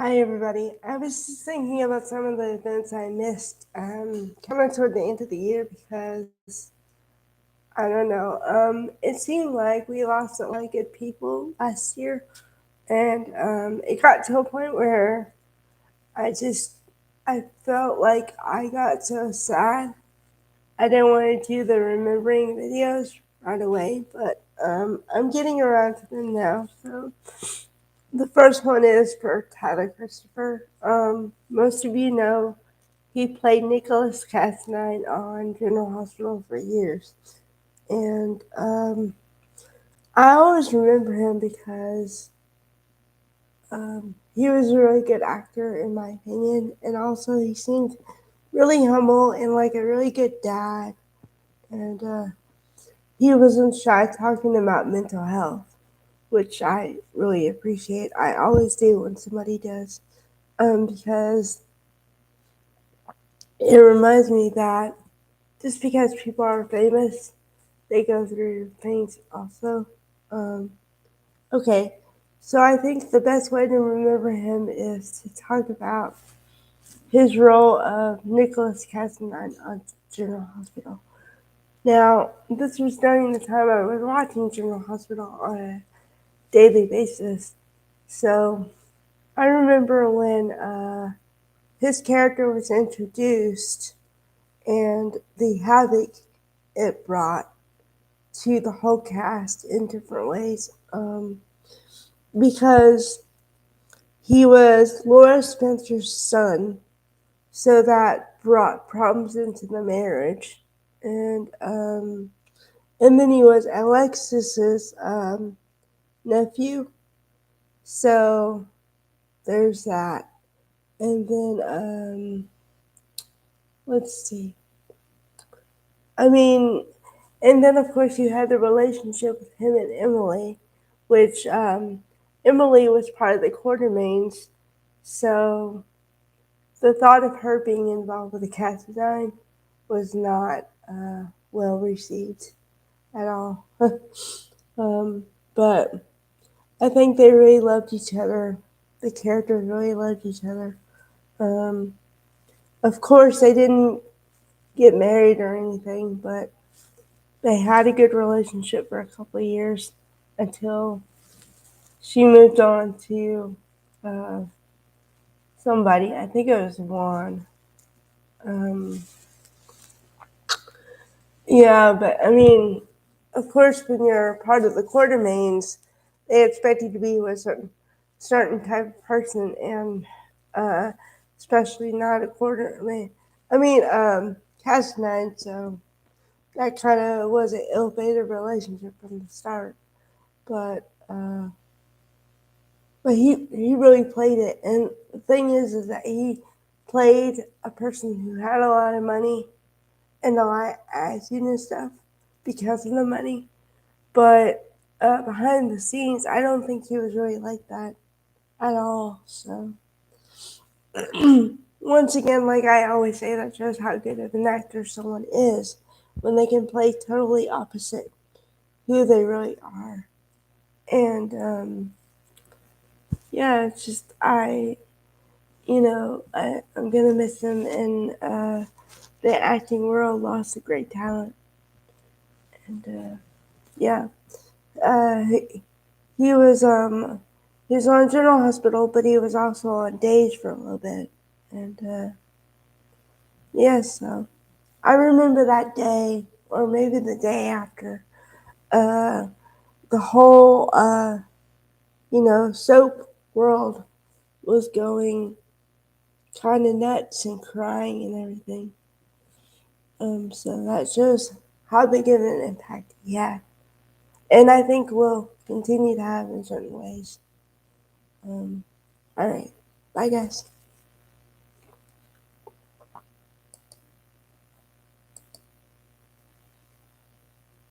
Hi, everybody. I was just thinking about some of the events I missed coming toward the end of the year because I don't know. It seemed like we lost a lot of good people last year, and it got to a point where I just I felt like I got so sad. I didn't want to do the remembering videos right away, but I'm getting around to them now. So the first one is for Tyler Christopher. Most of you know he played Nicholas Casnine on General Hospital for years. And I always remember him because he was a really good actor, in my opinion. And also, he seemed really humble and like a really good dad. And he wasn't shy talking about mental health, which I really appreciate. I always do when somebody does. Because it reminds me that just because people are famous, they go through things also. Um, okay, so I think the best way to remember him is to talk about his role of Nicholas Casnine on General Hospital. Now, this was during the time I was watching General Hospital on a daily basis. So I remember when his character was introduced and the havoc it brought to the whole cast in different ways. Because he was Laura Spencer's son, so that brought problems into the marriage, and then he was Alexis's nephew, so there's that, and then let's see, I mean, and then of course you had the relationship with him and Emily, which Emily was part of the Quartermains, so the thought of her being involved with the Cassadine was not well received at all. But I think they really loved each other. The characters really loved each other. Um, of course, they didn't get married or anything, but they had a good relationship for a couple of years until she moved on to uh, somebody. I think it was Juan. Um, Yeah, but I mean, of course, when you're part of the Quartermains, they expect you to be with a certain type of person, and uh, especially not a Quartermain. I mean, Casnine, so that kind of was an ill-fated relationship from the start. But he really played it, and the thing is that he played a person who had a lot of money and a lot of attitude and stuff because of the money. But behind the scenes, I don't think he was really like that at all. So, once again, like I always say, that shows how good of an actor someone is when they can play totally opposite who they really are. And yeah, it's just I'm gonna miss him, and the acting world lost a great talent. And yeah, uh, he was he was on General Hospital, but he was also on days for a little bit. And yeah, so I remember that day, or maybe the day after. Uh, the whole soap world was going kind of nuts and crying and everything. So that shows how big of an impact he had, and I think will continue to have in certain ways. All right, bye guys.